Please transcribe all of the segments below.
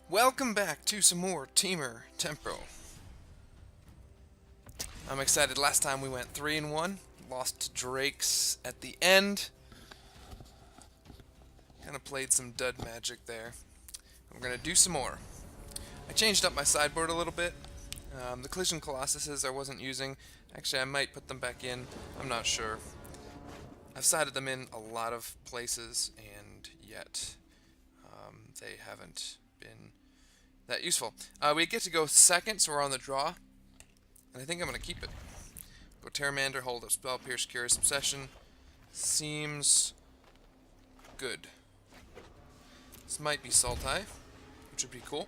Welcome back to some more Temur Tempo. I'm excited. Last time we went 3-1, lost to Drakes at the end. Kind of played some dud magic there. We're gonna do some more. I changed up my sideboard a little bit. The Collision Colossuses I wasn't using. Actually, I might put them back in. I'm not sure. I've sided them in a lot of places, and yet they haven't been that useful. We get to go second, so we're on the draw. And I think I'm going to keep it. Go Terramander, hold up Spell, Pierce, Curious Obsession. Seems good. This might be Sultai, which would be cool.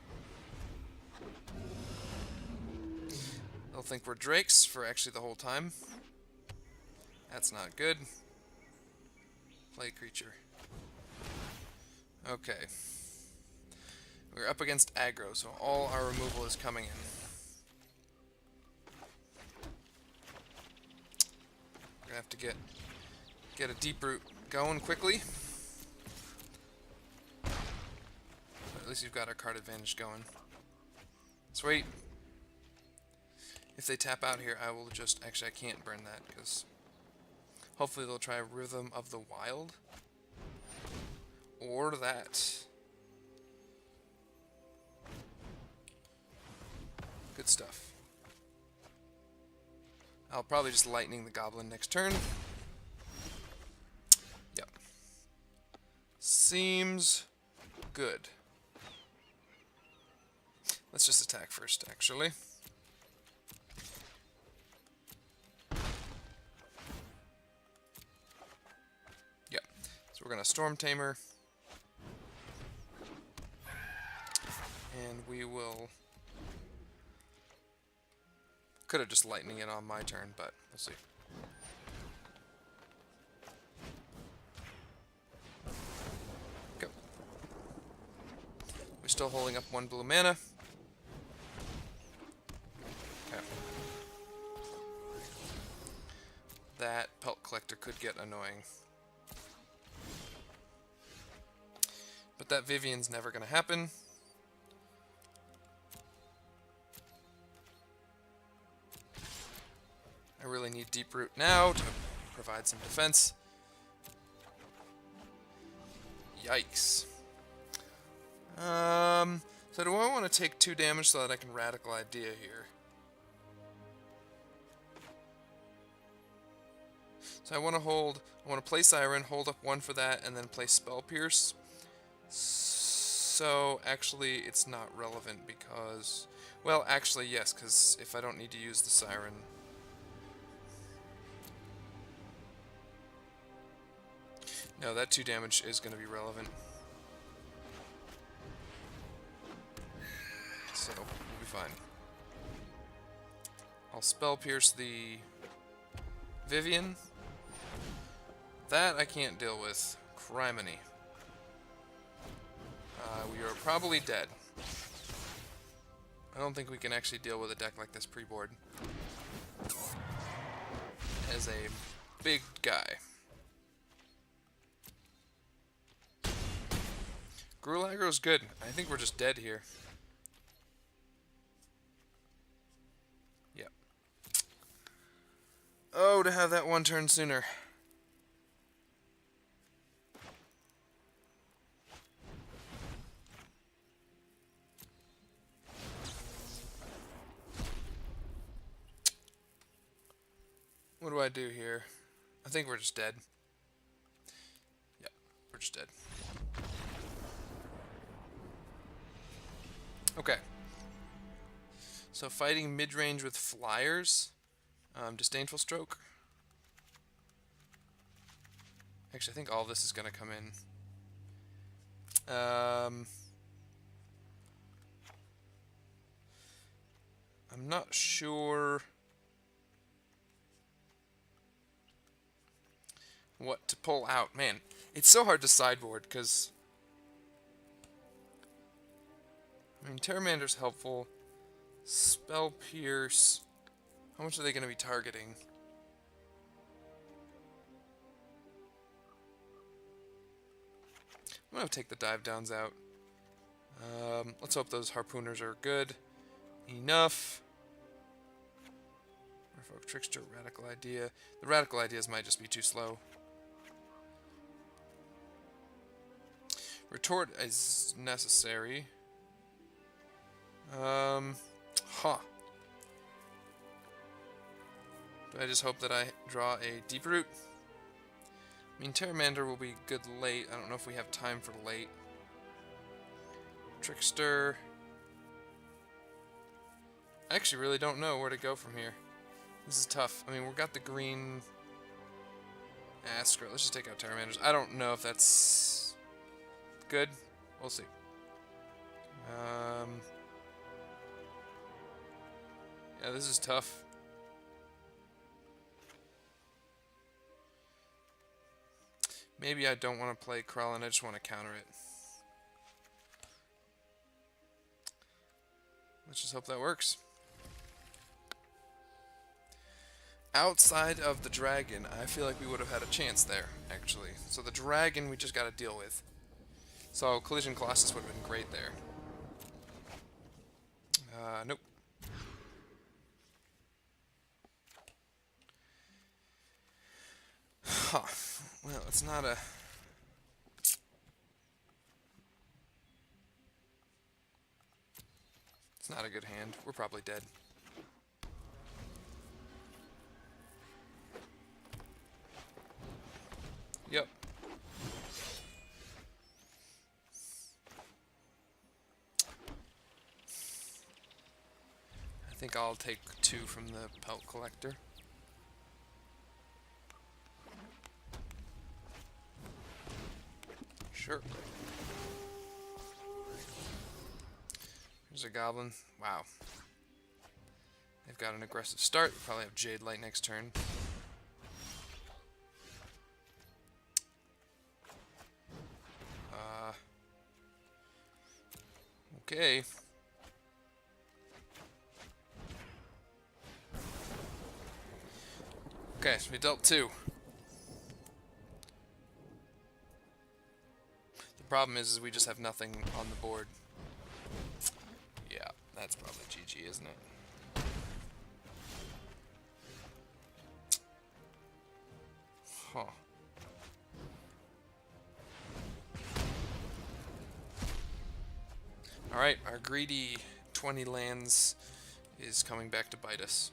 They'll think we're Drakes for actually the whole time. That's not good. Play creature. Okay. We're up against Aggro, so all our removal is coming in. We're gonna have to get a deep root going quickly. But at least you've got our card advantage going. Sweet. If they tap out here, I will just... Actually, I can't burn that, because... Hopefully they'll try Rhythm of the Wild. Or that. Good stuff. I'll probably just Lightning the Goblin next turn. Yep. Seems good. Let's just attack first, actually. Yep. So we're going to Storm Tamer. And we will... Could have just Lightning it on my turn, but we'll see. Go. We're still holding up 1 blue mana. Okay. That Pelt Collector could get annoying. But that Vivian's never going to happen. I really need Deep Root now to provide some defense. Yikes. So do I want to take 2 damage so that I can Radical Idea here? So I want to play Siren, hold up 1 for that, and then play Spell Pierce. So actually it's not relevant because... Well, actually yes, because if I don't need to use the Siren... No, that 2 damage is going to be relevant. So, we'll be fine. I'll Spell Pierce the Vivian. That I can't deal with. Criminy. We are probably dead. I don't think we can actually deal with a deck like this pre-board. As a big guy. Gruul aggro is good. I think we're just dead here. Yep. Oh, to have that 1 turn sooner. What do I do here? I think we're just dead. Yep, we're just dead. Okay. So fighting mid-range with flyers. Disdainful Stroke. Actually, I think all this is going to come in. I'm not sure what to pull out. Man, it's so hard to sideboard because... I mean, Terramander's helpful. Spell Pierce. How much are they going to be targeting? I'm going to take the dive downs out. Let's hope those harpooners are good enough. Merfolk, Trickster, Radical Idea. The Radical Ideas might just be too slow. Retort is necessary. Huh. Do I just hope that I draw a Deep Root? I mean, Terramander will be good late. I don't know if we have time for late. Trickster. I actually really don't know where to go from here. This is tough. I mean, we've got the green... screw it. Let's just take out Terramanders. I don't know if that's good. We'll see. Yeah, this is tough. Maybe I don't want to play Krellin, I just want to counter it. Let's just hope that works. Outside of the dragon, I feel like we would have had a chance there, actually. So the dragon we just got to deal with. So Collision Colossus would have been great there. Nope. Huh. Well, it's not a... It's not a good hand. We're probably dead. Yep. I think I'll take 2 from the Pelt Collector. Sure. There's a goblin. Wow. They've got an aggressive start. We'll probably have Jade Light next turn. Okay. Okay, so we dealt 2. The problem is we just have nothing on the board. Yeah, that's probably GG, isn't it? Huh. Alright, our greedy 20 lands is coming back to bite us.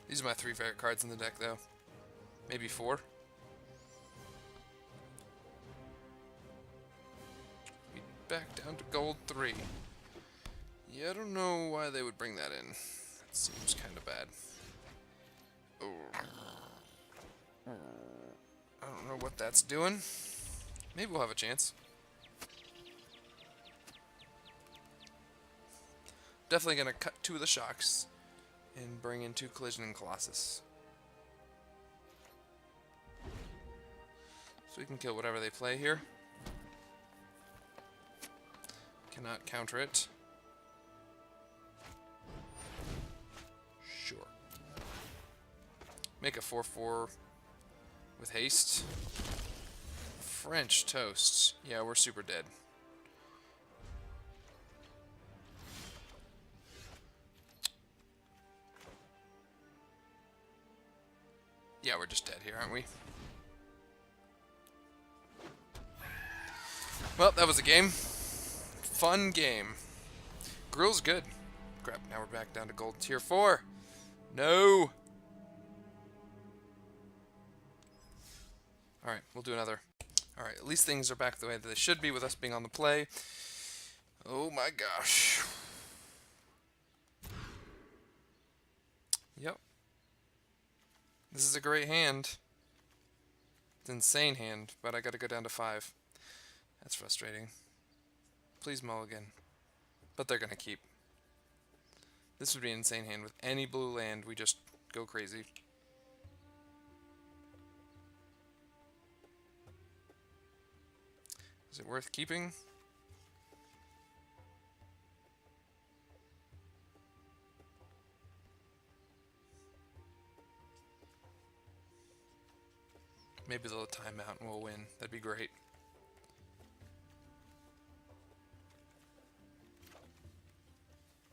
These are my 3 favorite cards in the deck, though. Maybe 4. We back down to gold 3. Yeah, I don't know why they would bring that in. That seems kind of bad. Oh. I don't know what that's doing. Maybe we'll have a chance. Definitely going to cut 2 of the shocks and bring in 2 Collision and Colossus. So we can kill whatever they play here. Cannot counter it. Sure. Make a 4/4 with haste. French toast. Yeah, we're super dead. Yeah, we're just dead here, aren't we? Well, that was a game. Fun game. Gruul's good. Crap, now we're back down to gold tier 4. No! Alright, we'll do another. Alright, at least things are back the way that they should be with us being on the play. Oh my gosh. Yep. This is a great hand. It's an insane hand, but I gotta go down to 5. That's frustrating. Please mulligan. But they're gonna keep. This would be an insane hand. With any blue land, we just go crazy. Is it worth keeping? Maybe they'll time out and we'll win. That'd be great.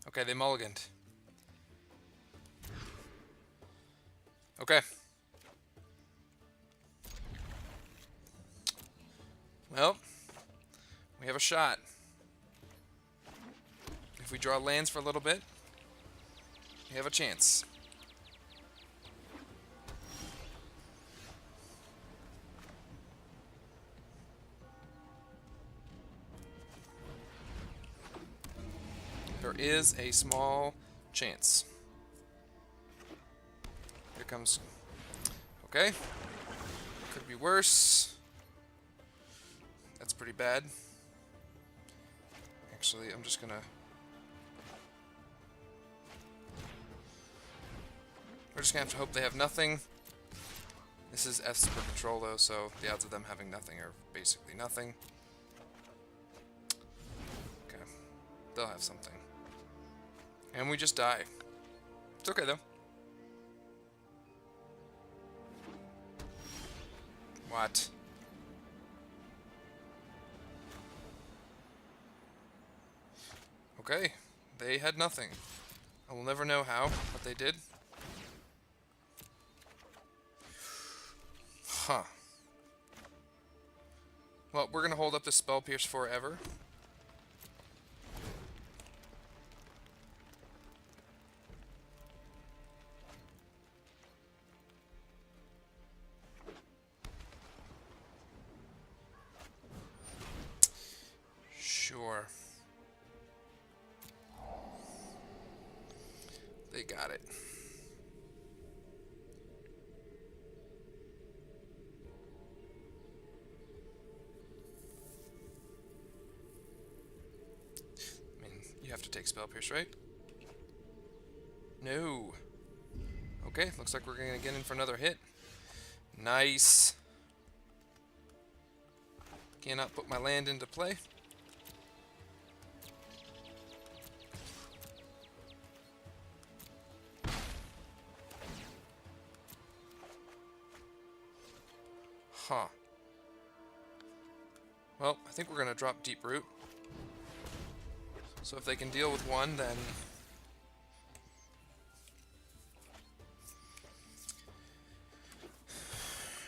Okay, they mulliganed. Okay. Well, we have a shot. If we draw lands for a little bit, we have a chance. There is a small chance. Here comes... Okay. Could be worse. That's pretty bad. Actually, I'm just gonna... We're just gonna have to hope they have nothing. This is Esper control though, so the odds of them having nothing are basically nothing. Okay. They'll have something. And we just die. It's okay though. What? Okay. They had nothing. I will never know how, but they did. Huh. Well, we're gonna hold up this Spell Pierce forever. Sure. They got it. I mean, you have to take Spell Pierce, right? No. Okay, looks like we're gonna get in for another hit. Nice. Cannot put my land into play. Huh. Well, I think we're gonna drop Deep Root. So if they can deal with one, then...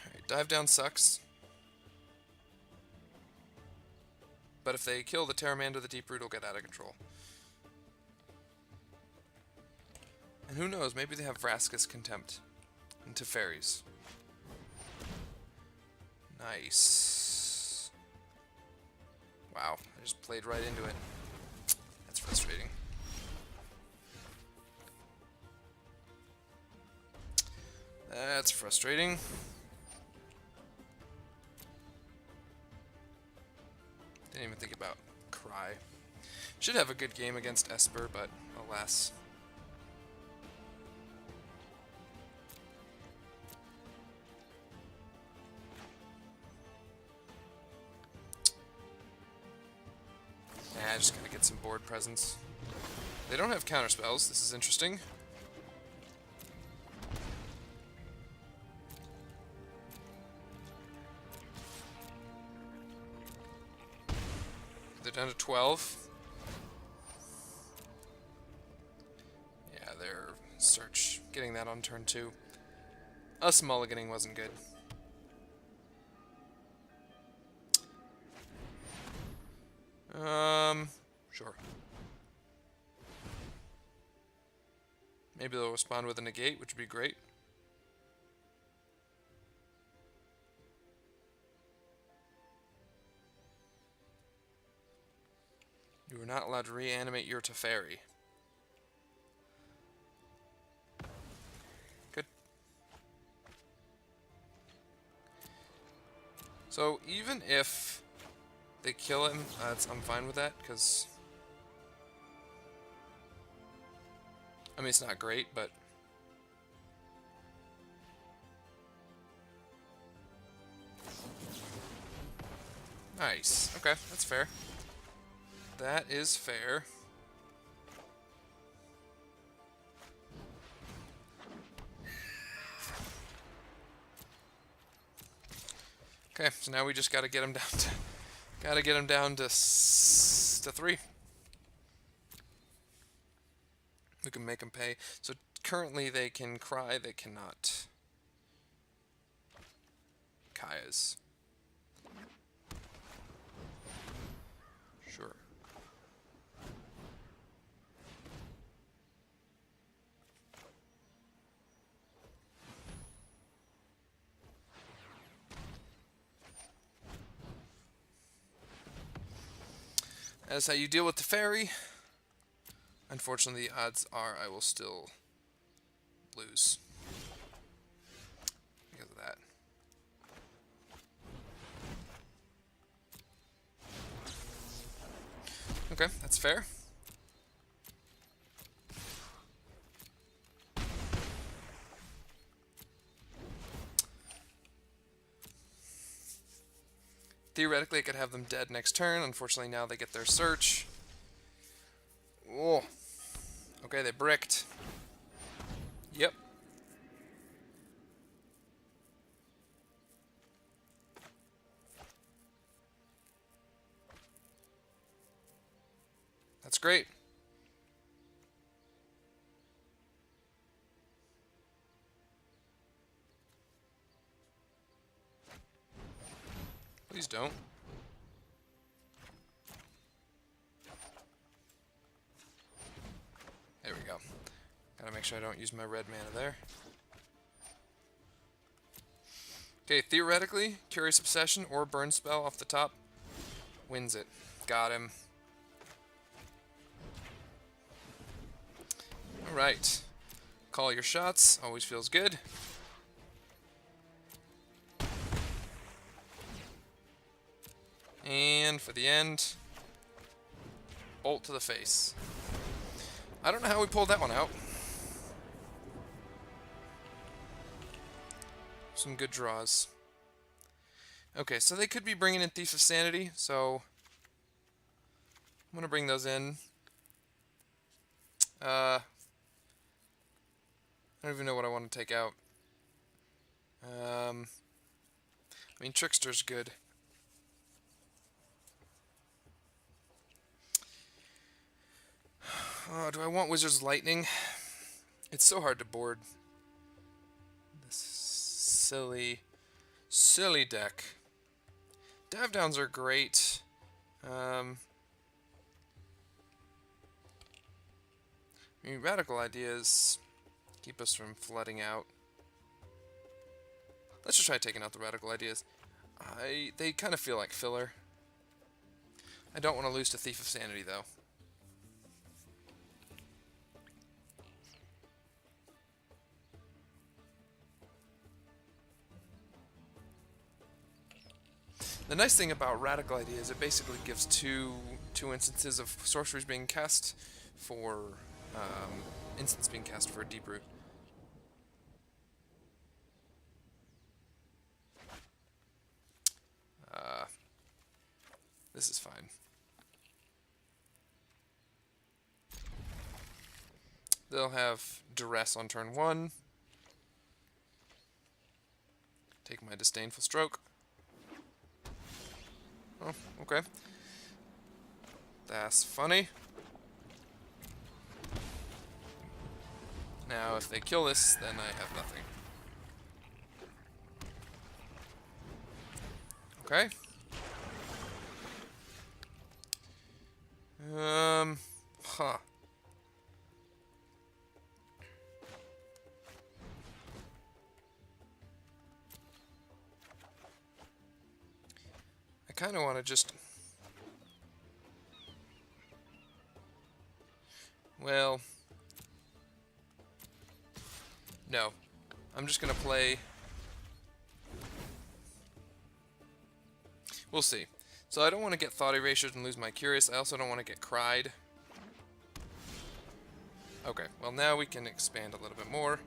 Alright, Dive Down sucks. But if they kill the Terramander, the Deep Root will get out of control. And who knows, maybe they have Vraska's Contempt into fairies. Nice. Wow, I just played right into it. That's frustrating. That's frustrating. Didn't even think about Cry. Should have a good game against Esper, but alas. I just gotta get some board presence. They don't have counterspells. This is interesting. They're down to 12. Yeah, their search. Getting that on turn 2. Us mulliganing wasn't good. Sure. Maybe they'll respond with a negate, which would be great. You are not allowed to reanimate your Teferi. Good. So even if they kill him, I'm fine with that, because... I mean, it's not great, but... Nice. Okay, that's fair. That is fair. Okay, so now we just gotta get him down to to 3. We can make them pay. So currently they can cry, they cannot. Kaya's. Sure. That's how you deal with the fairy. Unfortunately, the odds are I will still lose because of that. Okay, that's fair. Theoretically, I could have them dead next turn. Unfortunately, now they get their search. Oh. Okay, they bricked. Yep. That's great. Please don't. There we go. Gotta make sure I don't use my red mana there. Okay, theoretically, Curious Obsession or Burn Spell off the top wins it. Got him. Alright. Call your shots. Always feels good. And for the end, bolt to the face. I don't know how we pulled that one out. Some good draws. Okay, so they could be bringing in Thief of Sanity, so I'm going to bring those in. I don't even know what I want to take out. I mean, Trickster's good. Oh, do I want Wizard's Lightning? It's so hard to board this silly deck. Dive Downs are great. I mean, Radical Ideas keep us from flooding out. Let's just try taking out the Radical Ideas. They kind of feel like filler. I don't want to lose to Thief of Sanity, though. The nice thing about Radical Idea is it basically gives two instances of sorceries being cast for instance being cast for a Deep Root. This is fine. They'll have Duress on turn 1. Take my Disdainful Stroke. Oh, okay. That's funny. Now, if they kill this, then I have nothing. Okay. Huh. I kind of want to just... Well... No. I'm just going to play... We'll see. So I don't want to get Thought Erasures and lose my Curious. I also don't want to get Cried. Okay, well now we can expand a little bit more.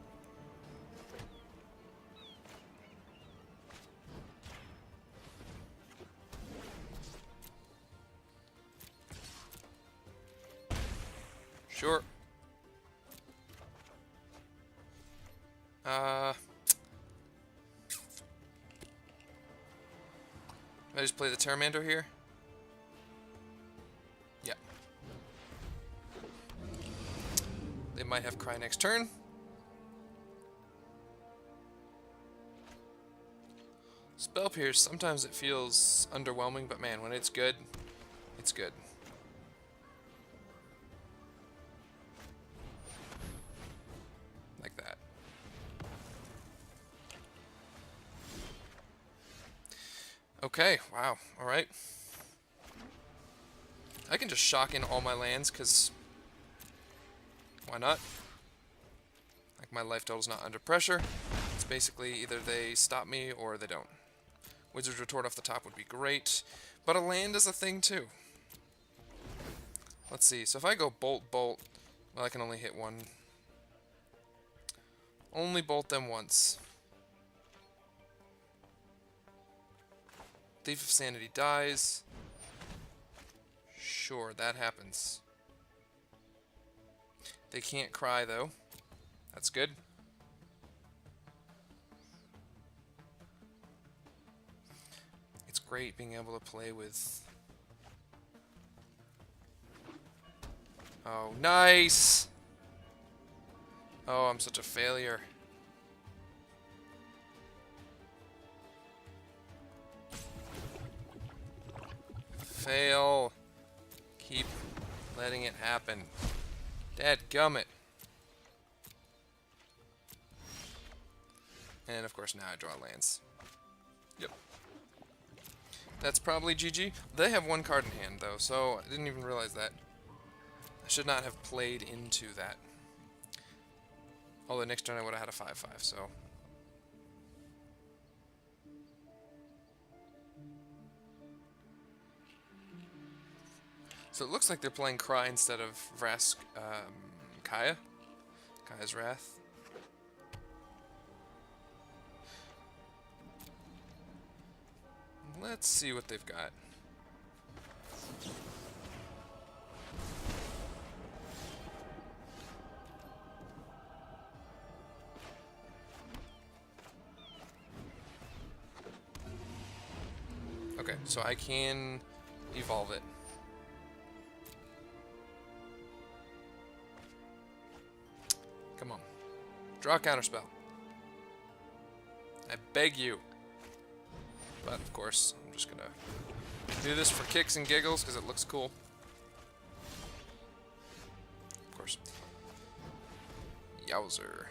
Sure. I just play the Pteramander here? Yeah. They might have Cry next turn. Spell Pierce, sometimes it feels underwhelming, but man, when it's good, it's good. Like that. Okay, wow, alright. I can just shock in all my lands, because why not? Like, my life total's not under pressure. It's basically either they stop me or they don't. Wizard's Retort off the top would be great, but a land is a thing too. Let's see, so if I go Bolt, Bolt, well, I can only hit one. Only bolt them once. Thief of Sanity dies. Sure, that happens. They can't cry, though. That's good. It's great being able to play with... Oh, nice! Oh, I'm such a failure. Fail. Keep letting it happen. Dadgummit. And of course now I draw lands. Yep. That's probably GG. They have one card in hand though, so I didn't even realize that. I should not have played into that. Although next turn I would have had a 5/5, so... So it looks like they're playing Cry instead of Kaya. Kaya's Wrath. Let's see what they've got. Okay, so I can evolve it. Come on. Draw a counterspell. I beg you. But, of course, I'm just gonna do this for kicks and giggles because it looks cool. Of course. Yowzer.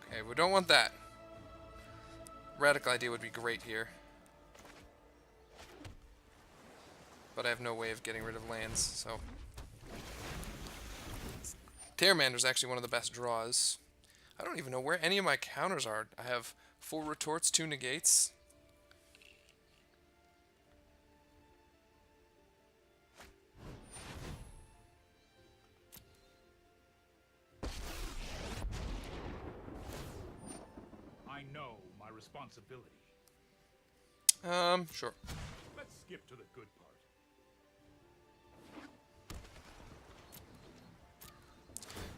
Okay, we don't want that. Radical Idea would be great here. But I have no way of getting rid of lands, so... Pteramander is actually one of the best draws. I don't even know where any of my counters are. I have 4 retorts, 2 negates. I know my responsibility. Sure. Let's skip to the good part.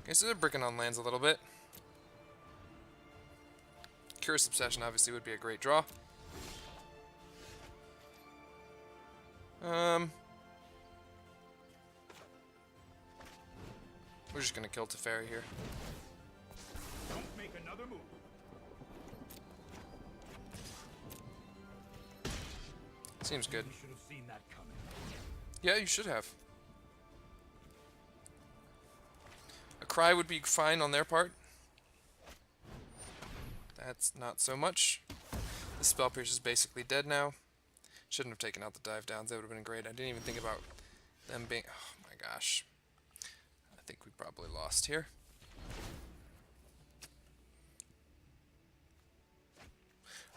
Okay, so they're bricking on lands a little bit. Curious Obsession obviously would be a great draw. We're just gonna kill Teferi here. Don't make another move. Seems good. You should have seen that coming. Yeah, you should have. A Cry would be fine on their part. That's not so much. The Spell Pierce is basically dead now. Shouldn't have taken out the dive downs. That would have been great. I didn't even think about them being... Oh my gosh. I think we probably lost here.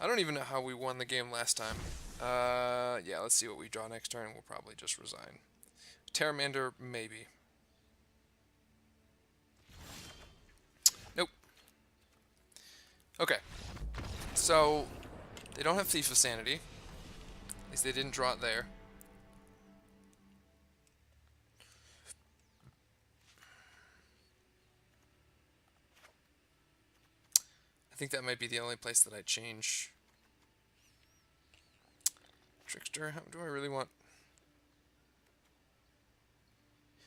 I don't even know how we won the game last time. Yeah, let's see what we draw next turn. We'll probably just resign. Pteramander, maybe. Nope. Okay. So, they don't have Thief of Sanity. At least they didn't draw it there. I think that might be the only place that I'd change. Trickster, how do I really want...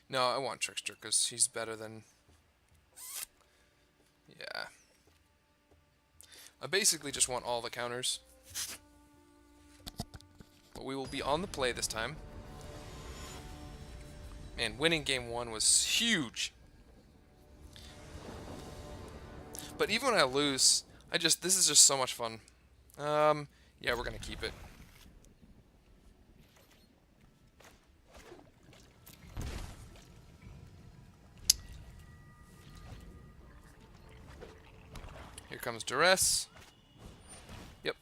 No, I want Trickster, because he's better than... Yeah. I basically just want all the counters. But we will be on the play this time. Man, winning game 1 was huge. But even when I lose, this is just so much fun. Yeah, we're gonna keep it. Here comes Duress. Yep.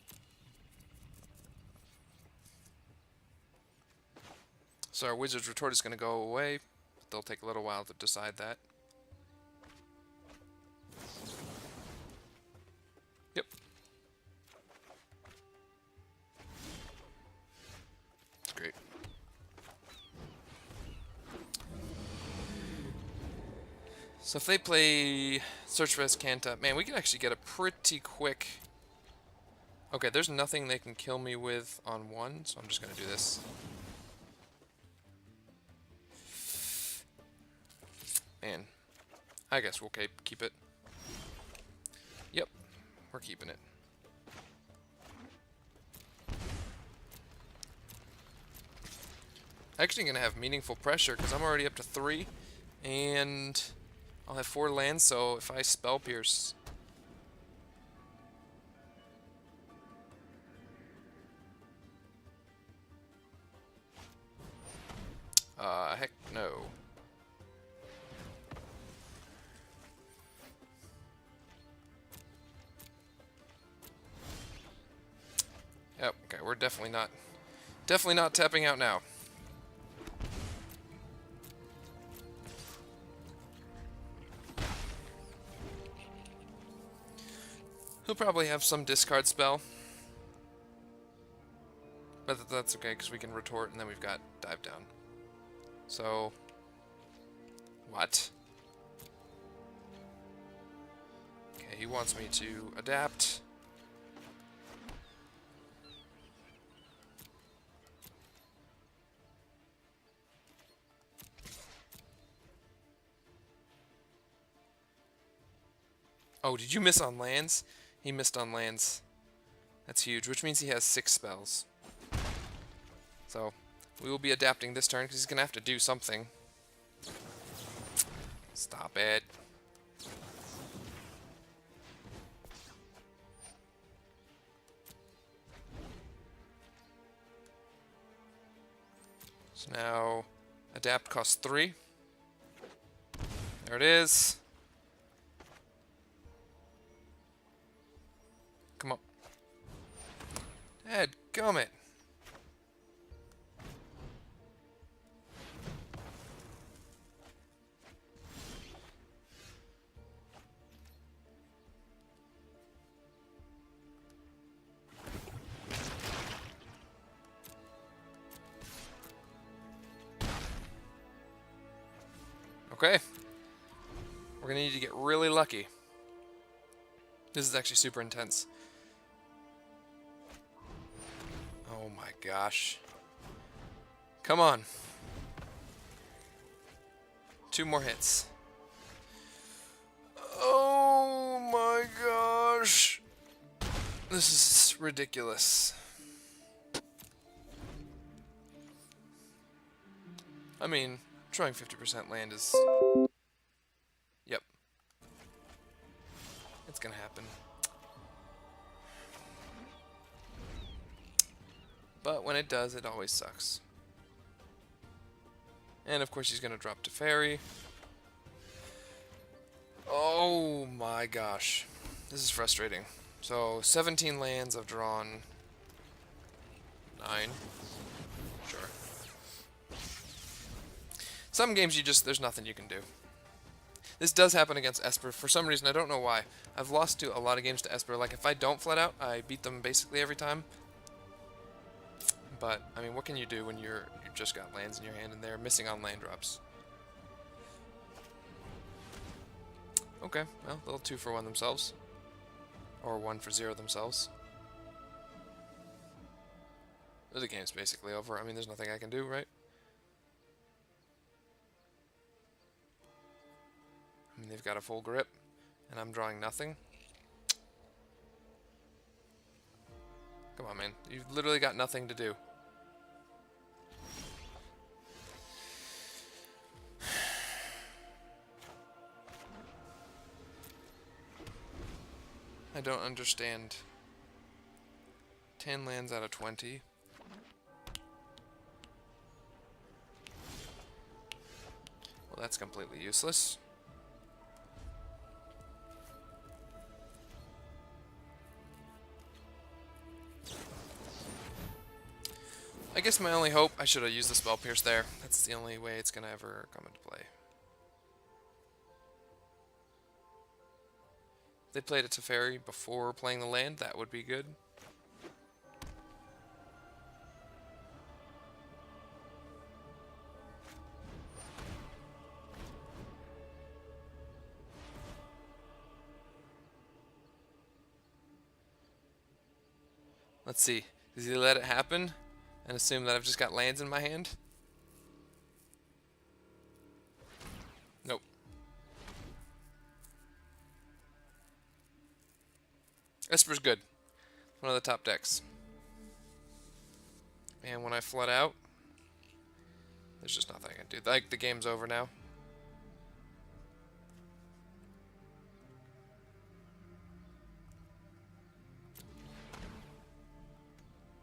So our Wizard's Retort is gonna go away. But they'll take a little while to decide that. Yep. It's great. So if they play Search for Escanta, man, we can actually get a pretty quick... Okay, there's nothing they can kill me with on 1, so I'm just gonna do this. Man, I guess we'll keep it. Yep, we're keeping it. Actually gonna have meaningful pressure because I'm already up to 3, and I'll have 4 lands, so if I Spell Pierce... heck no. Yep, okay, we're definitely not tapping out now. He'll probably have some discard spell. But that's okay, because we can retort, and then we've got Dive Down. So... What? Okay, he wants me to adapt. Oh, did you miss on lands? He missed on lands. That's huge, which means he has 6 spells. So, we will be adapting this turn, because he's going to have to do something. Stop it. So now, adapt costs 3. There it is. Come on. Dadgummit. Okay. We're gonna need to get really lucky. This is actually super intense. Oh my gosh. Come on. 2 more hits. Oh my gosh. This is ridiculous. I mean, trying 50% land is... Yep. It's gonna happen. But when it does, it always sucks. And of course he's gonna drop to Fairy. Oh my gosh. This is frustrating. So 17 lands, I've drawn 9. Sure. Some games there's nothing you can do. This does happen against Esper. For some reason, I don't know why. I've lost to a lot of games to Esper. Like, if I don't flat out, I beat them basically every time. But, I mean, what can you do when you've just got lands in your hand and they're missing on land drops? Okay, well, they'll 2 for 1 themselves. Or 1 for 0 themselves. The game's basically over. I mean, there's nothing I can do, right? I mean, they've got a full grip, and I'm drawing nothing. Come on, man. You've literally got nothing to do. I don't understand. 10 lands out of 20. Well, that's completely useless. I guess my only hope, I should have used the Spell Pierce there. That's the only way it's going to ever come into play. If they played a Teferi before playing the land, that would be good. Let's see. Does he let it happen and assume that I've just got lands in my hand? Nope. Esper's good. One of the top decks. And when I flood out, there's just nothing I can do. Like, the game's over now.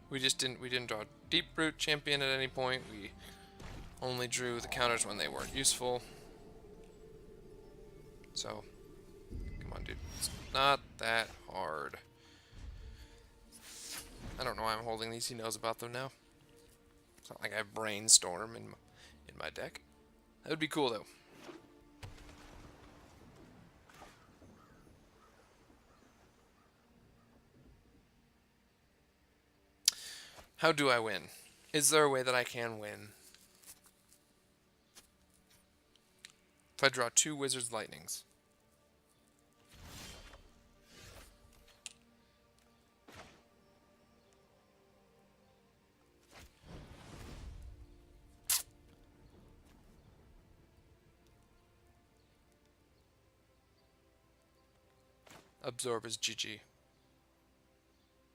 We didn't draw Deep Root Champion at any point. We only drew the counters when they weren't useful. So, come on, dude. It's not that hard. I don't know why I'm holding these. He knows about them now. It's not like I have Brainstorm in my deck. That would be cool, though. How do I win? Is there a way that I can win? If I draw 2 Wizard's Lightnings. Absorb is GG.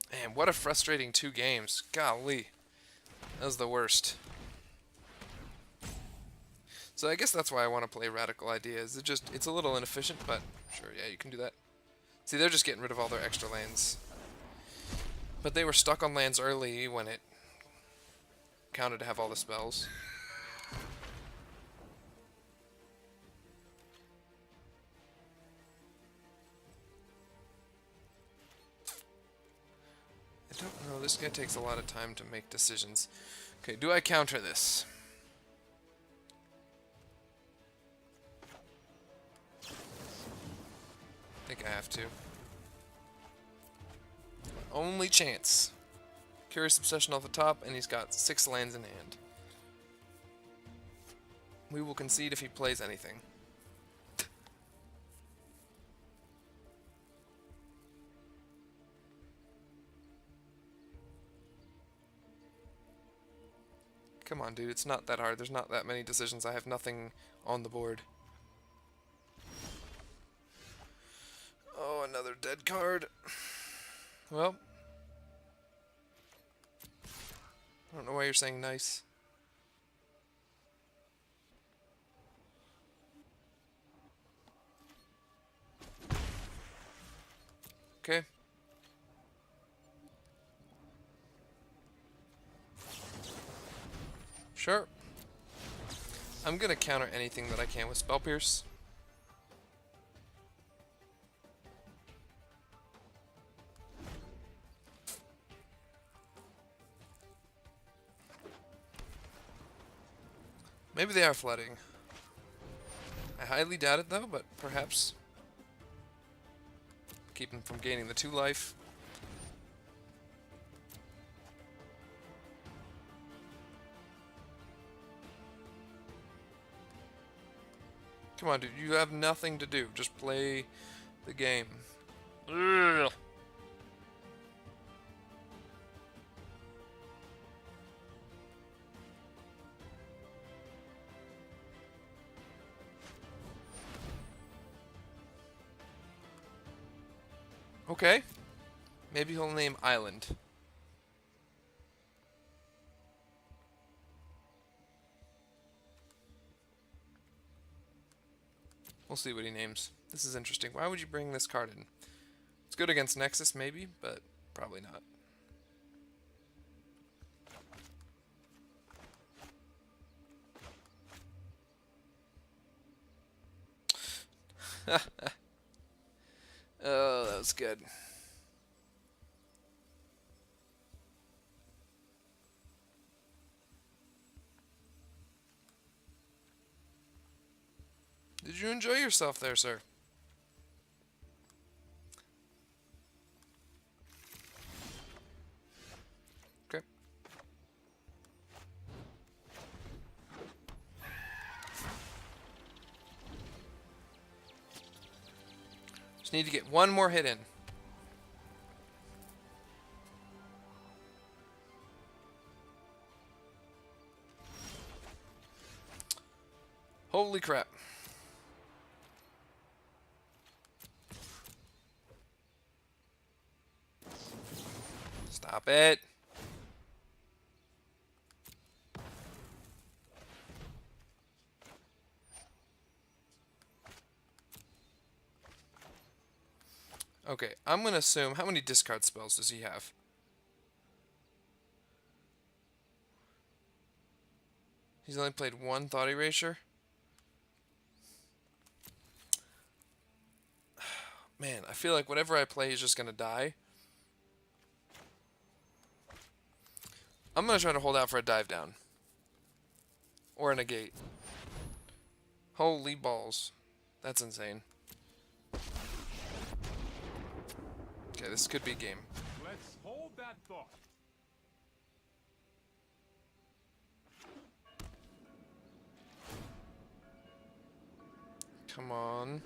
Man, what a frustrating 2 games. Golly. That was the worst. So I guess that's why I want to play Radical Ideas. It's a little inefficient, but sure, yeah, you can do that. See, they're just getting rid of all their extra lands. But they were stuck on lands early when it counted to have all the spells. I don't know, this guy takes a lot of time to make decisions. Okay, do I counter this? I think I have to. Only chance. Curious Obsession off the top, and he's got 6 lands in hand. We will concede if he plays anything. Come on, dude, it's not that hard. There's not that many decisions. I have nothing on the board. Oh, another dead card. Well, I don't know why you're saying nice. Okay. Sure. I'm gonna counter anything that I can with Spell Pierce. Maybe they are flooding. I highly doubt it though, but perhaps. Keep him from gaining the 2 life. Come on, dude. You have nothing to do. Just play the game. Ugh. Okay. Maybe he'll name Island. We'll see what he names. This is interesting. Why would you bring this card in? It's good against Nexus, maybe, but probably not. Oh, that was good. Did you enjoy yourself there, sir? Okay. Just need to get one more hit in. Holy crap. Stop it. Okay, I'm going to assume, how many discard spells does he have? He's only played one Thought Erasure? Man, I feel like whatever I play, he's just going to die. I'm going to try to hold out for a dive down. Or a negate. Holy balls. That's insane. Okay, this could be a game. Let's hold that thought. Come on.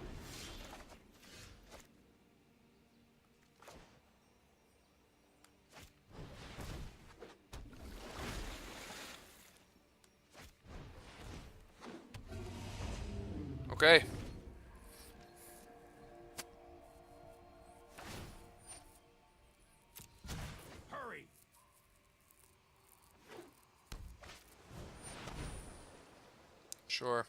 Okay. Hurry. Sure.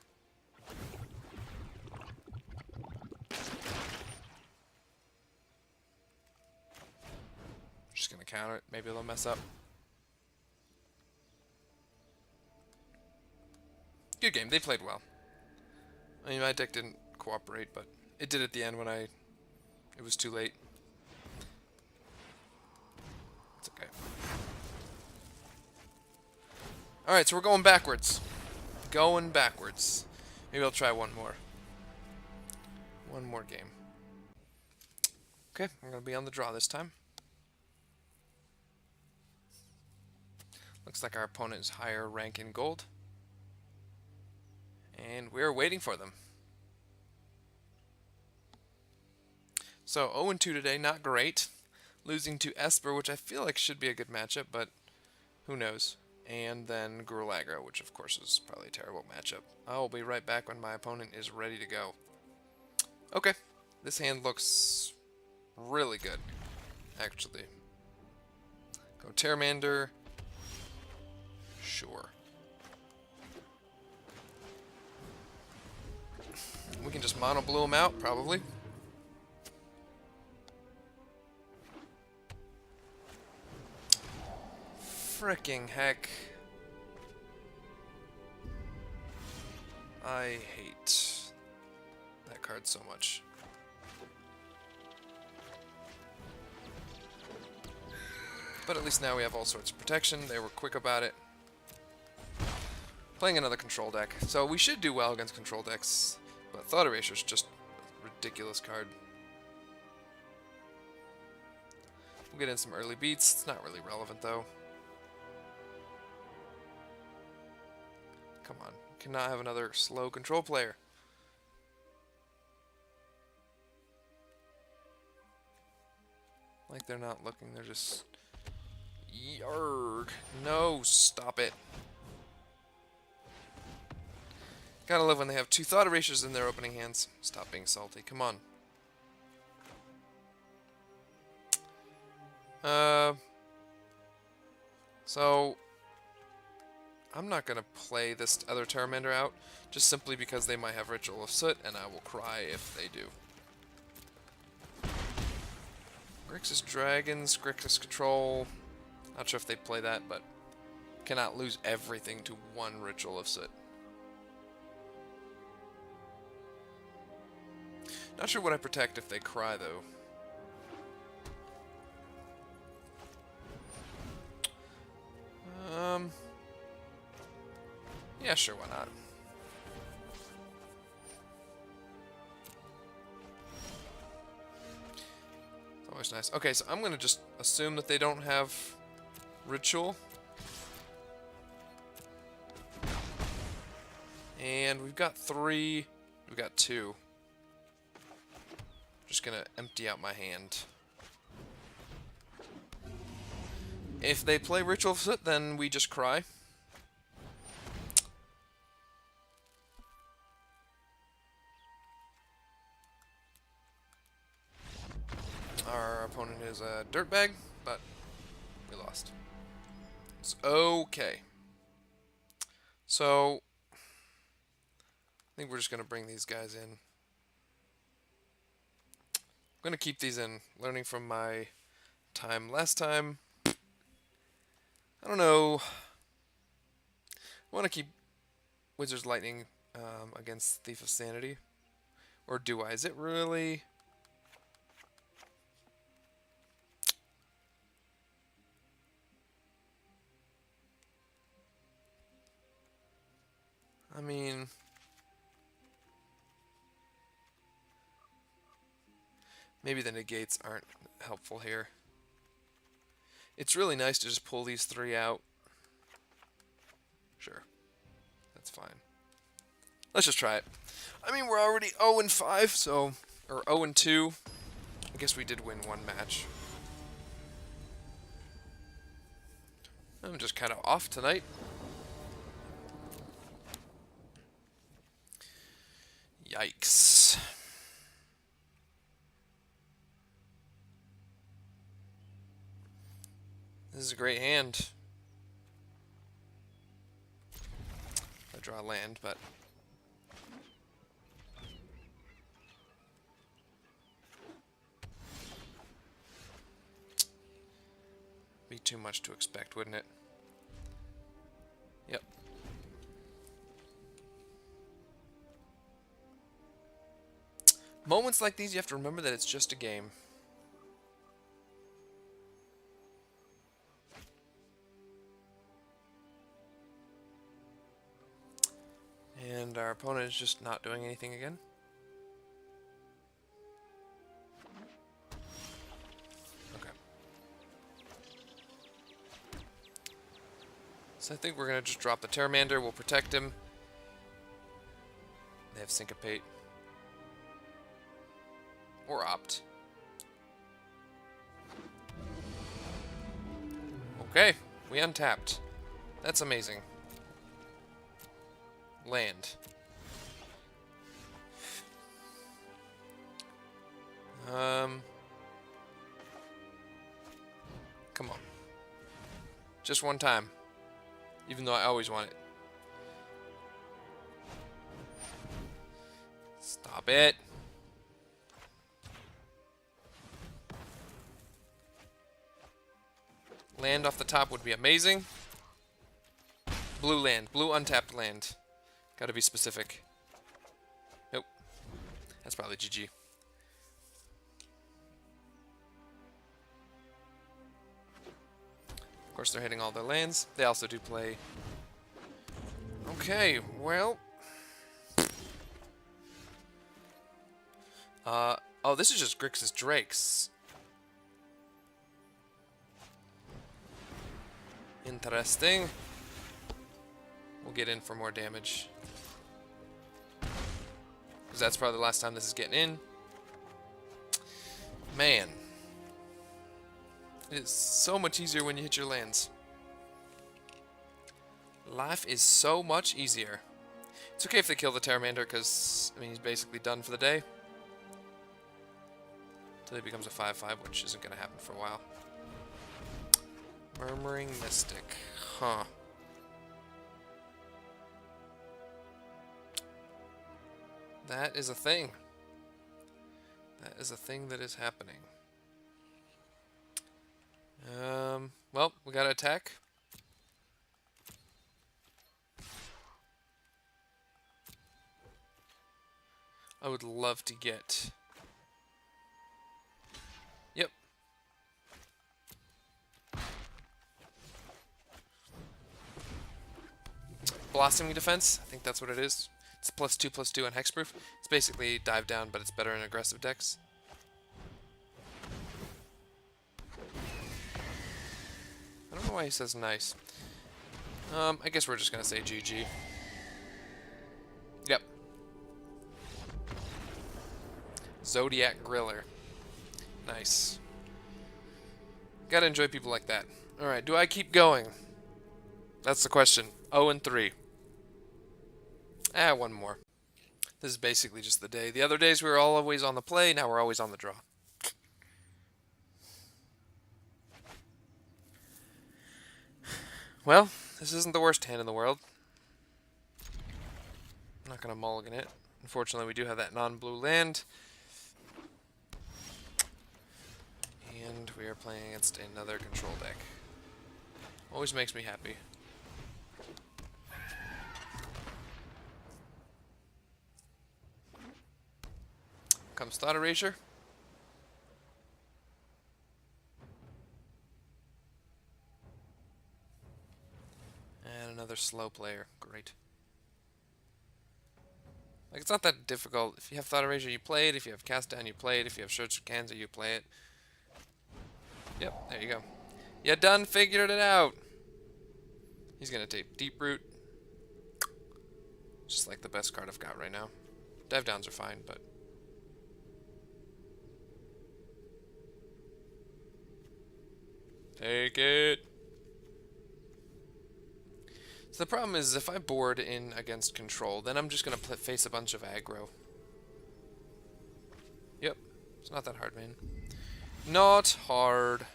Just gonna counter it. Maybe they'll mess up. Good game. They played well. I mean, my deck didn't cooperate, but it did at the end when it was too late. It's okay. Alright, so we're going backwards. Going backwards. Maybe I'll try one more. One more game. Okay, I'm going to be on the draw this time. Looks like our opponent is higher rank in gold. And we're waiting for them. So 0-2 today, not great. Losing to Esper, which I feel like should be a good matchup, but who knows. And then Gruul Aggro, which of course is probably a terrible matchup. I'll be right back when my opponent is ready to go. Okay, this hand looks really good, actually. Go Terramander. Sure. We can just mono blue him out, probably. Fricking heck. I hate that card so much. But at least now we have all sorts of protection. They were quick about it. Playing another control deck. So we should do well against control decks. But Thought Erasure is just a ridiculous card. We'll get in some early beats. It's not really relevant though. Come on. Cannot have another slow control player. Like they're not looking, they're just... Yarg. No, stop it. Gotta love when they have two Thought Erasures in their opening hands. Stop being salty, come on. Uh, so I'm not gonna play this other Pteramander out, just simply because they might have Ritual of Soot, and I will cry if they do. Grixis Dragons, Grixis Control. Not sure if they play that, but cannot lose everything to one Ritual of Soot. Not sure what I protect if they cry, though. Yeah, sure, why not? It's always nice. Okay, so I'm going to just assume that they don't have Ritual. And we've got 3. We've got 2. Just going to empty out my hand. If they play Ritual of Soot, then we just cry. Our opponent is a dirtbag, but we lost. It's okay. So, I think we're just going to bring these guys in. I'm going to keep these in, learning from my time last time. I don't know. I want to keep Wizard's Lightning against Thief of Sanity. Or do I? Is it really? I mean, maybe the negates aren't helpful here. It's really nice to just pull these 3 out. Sure. That's fine. Let's just try it. I mean, we're already 0-5, so... Or 0-2. I guess we did win one match. I'm just kind of off tonight. Yikes. This is a great hand. I draw land, but... be too much to expect, wouldn't it? Yep. Moments like these, you have to remember that it's just a game. And our opponent is just not doing anything again. Okay. So I think we're going to just drop the Pteramander. We'll protect him. They have Syncopate. Or Opt. Okay, we untapped. That's amazing. Land. Come on. Just one time. Even though I always want it. Stop it. Land off the top would be amazing. Blue land. Blue untapped land. Gotta be specific. Nope. That's probably GG. Of course, they're hitting all their lands. They also do play. Okay, well. Oh, this is just Grixis Drakes. Interesting. We'll get in for more damage. Because that's probably the last time this is getting in. Man. It is so much easier when you hit your lands. Life is so much easier. It's okay if they kill the Pteramander, because, I mean, he's basically done for the day. Until he becomes a 5/5, which isn't going to happen for a while. Murmuring Mystic. Huh. That is a thing. That is a thing that is happening. Well, we gotta attack. I would love to get... Yep. Blossoming Defense, I think that's what it is. It's +2/+2 and hexproof. It's basically dive down, but it's better in aggressive decks. I don't know why he says nice. I guess we're just gonna say GG. Yep. Zodiac Griller. Nice. Gotta enjoy people like that. Alright, do I keep going? That's the question. 0-3. One more. This is basically just the day. The other days we were always on the play, now we're always on the draw. Well, this isn't the worst hand in the world. I'm not going to mulligan it. Unfortunately, we do have that non-blue land. And we are playing against another control deck. Always makes me happy. Comes Thought Erasure. And another slow player. Great. Like, it's not that difficult. If you have Thought Erasure, you play it. If you have Cast Down, you play it. If you have Search for Kanza, you play it. Yep, there you go. You done figured it out. He's gonna take Deep Root. Just like the best card I've got right now. Dive Downs are fine, but... Take it. So the problem is, if I board in against control, then I'm just gonna face a bunch of aggro. Yep, it's not that hard, man. Not hard.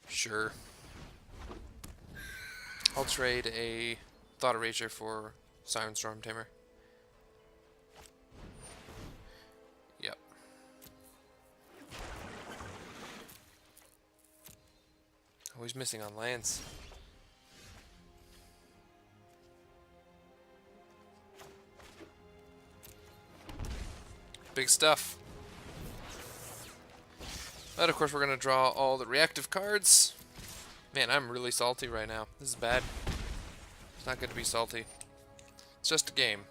Sure. I'll trade a Thought Erasure for Siren Storm Temur. Yep. Always missing on lands. Big stuff. But of course we're going to draw all the reactive cards. Man, I'm really salty right now. This is bad. It's not good to be salty. It's just a game.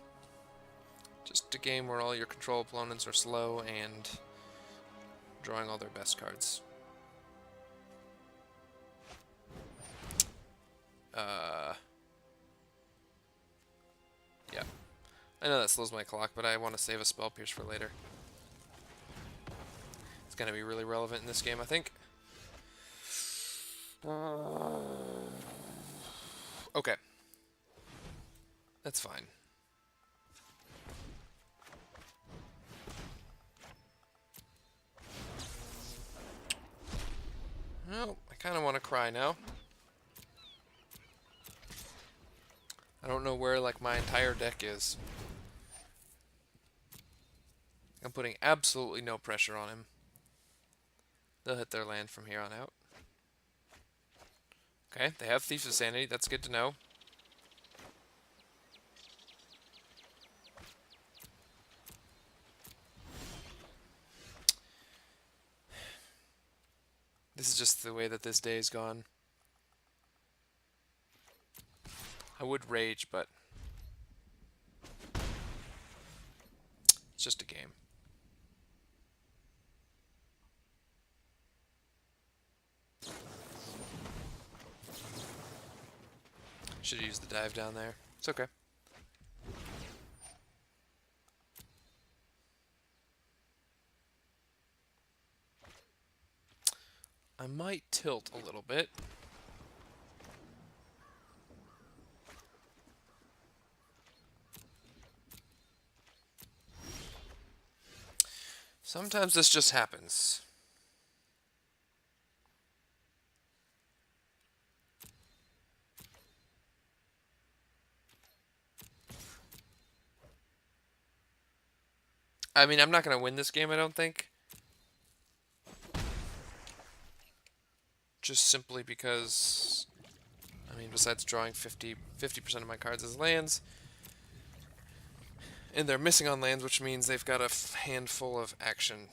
Just a game where all your control opponents are slow and drawing all their best cards. Yeah. I know that slows my clock, but I want to save a Spell Pierce for later. It's going to be really relevant in this game, I think. Okay. That's fine. Well, I kind of want to cry now. I don't know where, like, my entire deck is. I'm putting absolutely no pressure on him. They'll hit their land from here on out. Okay, they have Thief of Sanity. That's good to know. This is just the way that this day is gone. I would rage, but it's just a game. Should have used the dive down there. It's okay. I might tilt a little bit. Sometimes this just happens. I mean, I'm not going to win this game, I don't think. Just simply because, I mean, besides drawing 50% of my cards as lands, and they're missing on lands, which means they've got a handful of action.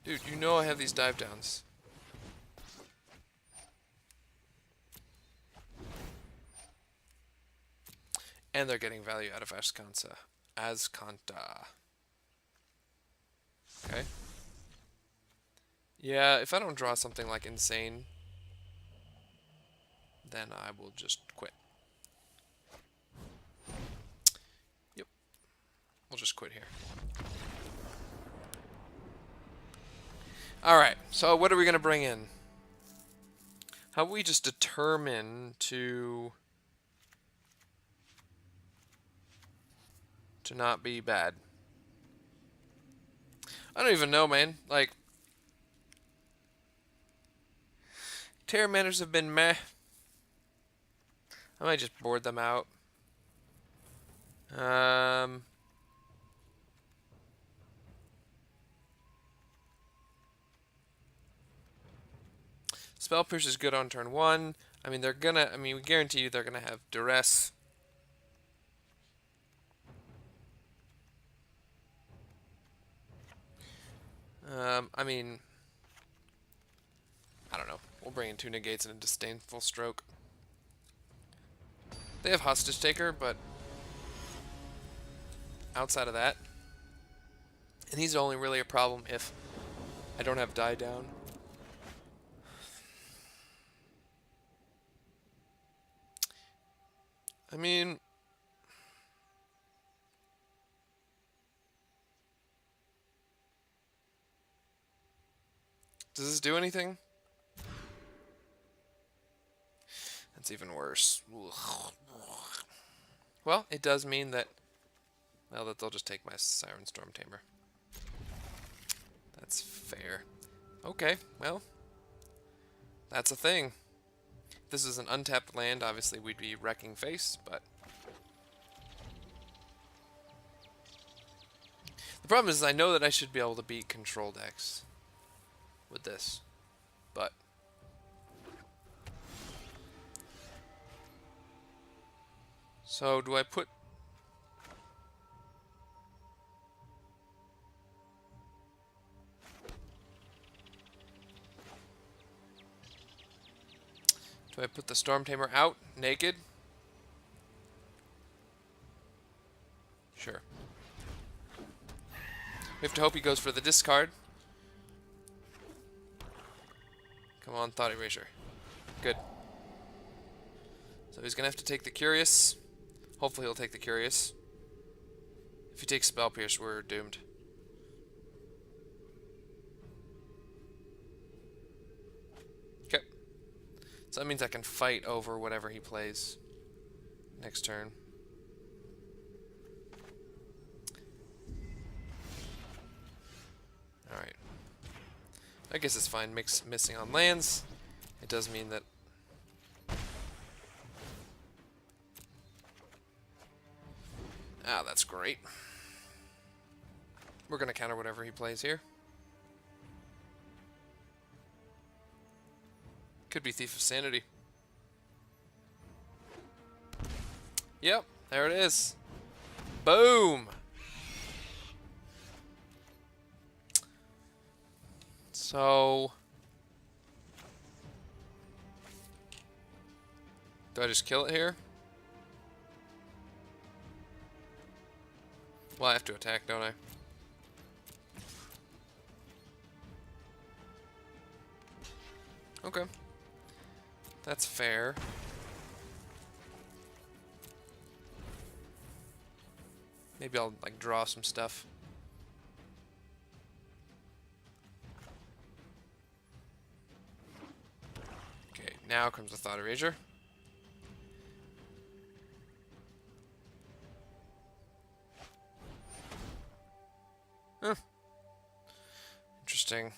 Dude, you know I have these dive downs. And they're getting value out of Azcanta. Okay. Yeah, if I don't draw something like insane, then I will just quit. Yep. We'll just quit here. Alright, so what are we going to bring in? How about we just determine to not be bad? I don't even know, man. Like, Terror Manners have been meh. I might just board them out. Spell Pierce is good on turn 1. I mean, we guarantee you they're gonna have Duress. I mean, I don't know. We'll bring in 2 negates and a Disdainful Stroke. They have Hostage Taker, but outside of that, and he's only really a problem if I don't have Die Down. I mean, does this do anything? That's even worse. Well, it does mean that, well, that they'll just take my Siren Storm Tamer. That's fair. Okay, well, that's a thing. If this is an untapped land, obviously we'd be wrecking face, but the problem is I know that I should be able to beat control decks with this, but so do I put the Storm Tamer out naked? Sure. We have to hope he goes for the discard. Come on, Thought Erasure. Good. So he's gonna have to take the Curious. Hopefully he'll take the Curious. If he takes Spell Pierce, we're doomed. Okay. So that means I can fight over whatever he plays next turn. Alright. I guess it's fine. Missing on lands. It does mean that that's great. We're going to counter whatever he plays here. Could be Thief of Sanity. Yep, there it is. Boom! So do I just kill it here? Well, I have to attack, don't I? Okay. That's fair. Maybe I'll, like, draw some stuff. now comes the Thought Erasure. Huh. Interesting.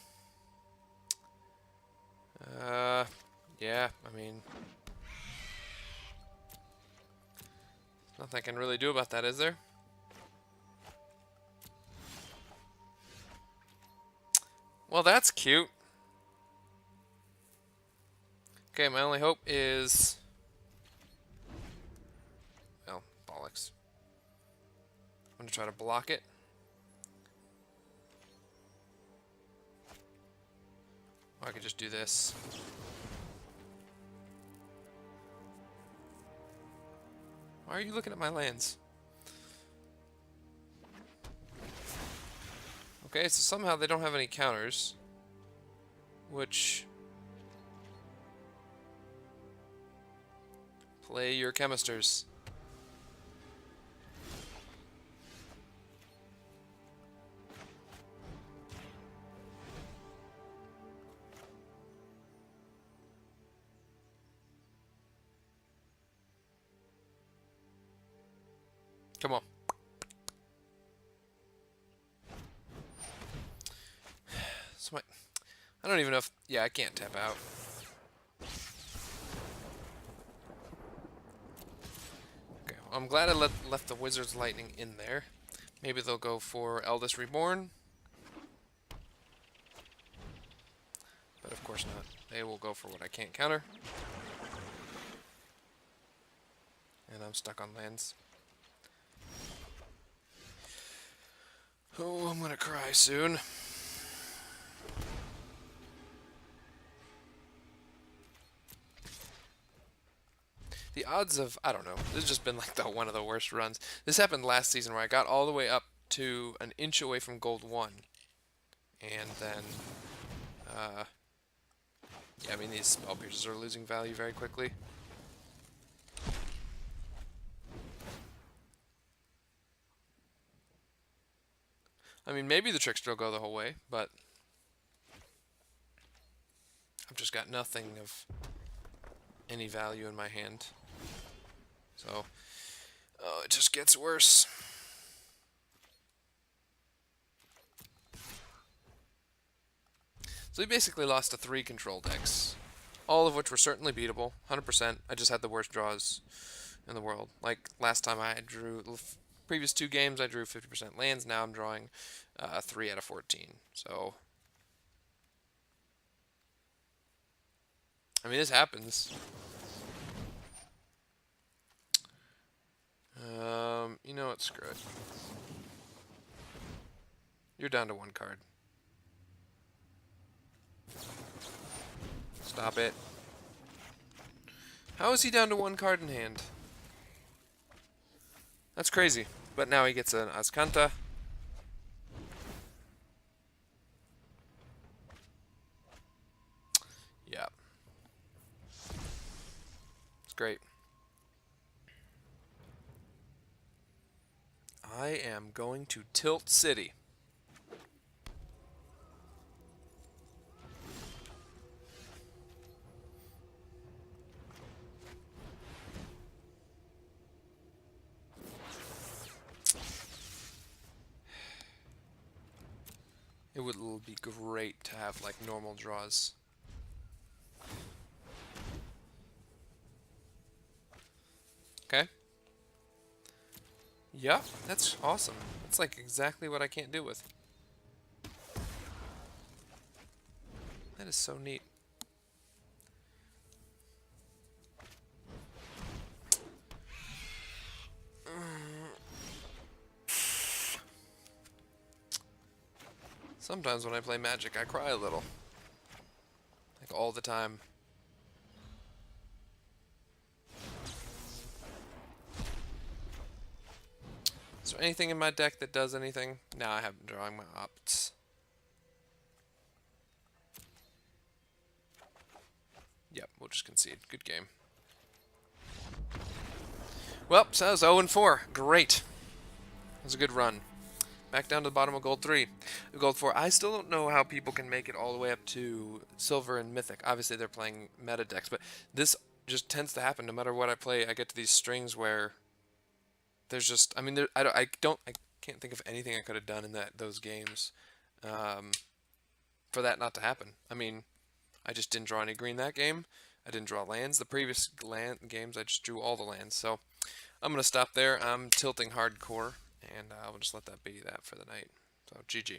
Yeah, I mean, nothing I can really do about that, is there? Well, that's cute. Okay, my only hope is... well, bollocks. I'm gonna try to block it. Or I could just do this. Why are you looking at my lands? Okay, so somehow they don't have any counters. Which... play your chemisters. Come on. So I don't even know if... yeah, I can't tap out. Okay, well, I'm glad I left the Wizard's Lightning in there. Maybe they'll go for Eldest Reborn. But of course not. They will go for what I can't counter. And I'm stuck on lands. Oh, I'm gonna cry soon. The odds of, I don't know, this has just been like one of the worst runs. This happened last season where I got all the way up to an inch away from gold 1. And then, yeah, I mean, these spell pierces are losing value very quickly. I mean, maybe the Trickster will go the whole way, but I've just got nothing of any value in my hand. So, oh, it just gets worse. So we basically lost to 3 control decks, all of which were certainly beatable, 100%. I just had the worst draws in the world. Like last time I drew, previous 2 games I drew 50% lands, now I'm drawing 3 out of 14. So, I mean, this happens. You know what, screw it. You're down to 1 card. Stop it. How is he down to 1 card in hand? That's crazy. But now he gets an Azcanta. Yeah. It's great. I am going to Tilt City. It would be great to have like normal draws. Okay. Yeah, that's awesome. That's like exactly what I can't deal with. That is so neat. Sometimes when I play Magic, I cry a little. Like all the time. Is there anything in my deck that does anything? No, I haven't drawing my opts. Yep, we'll just concede. Good game. Well, so that was 0-4. Great. It was a good run. Back down to the bottom of gold 3. Gold 4. I still don't know how people can make it all the way up to silver and mythic. Obviously, they're playing meta decks, but this just tends to happen no matter what I play. I get to these strings where there's just, I mean, I can't think of anything I could have done in those games um, for that not to happen. I mean, I just didn't draw any green that game. I didn't draw lands. The previous games, I just drew all the lands. So I'm going to stop there. I'm tilting hardcore, and I'll just let that be that for the night. So, GG.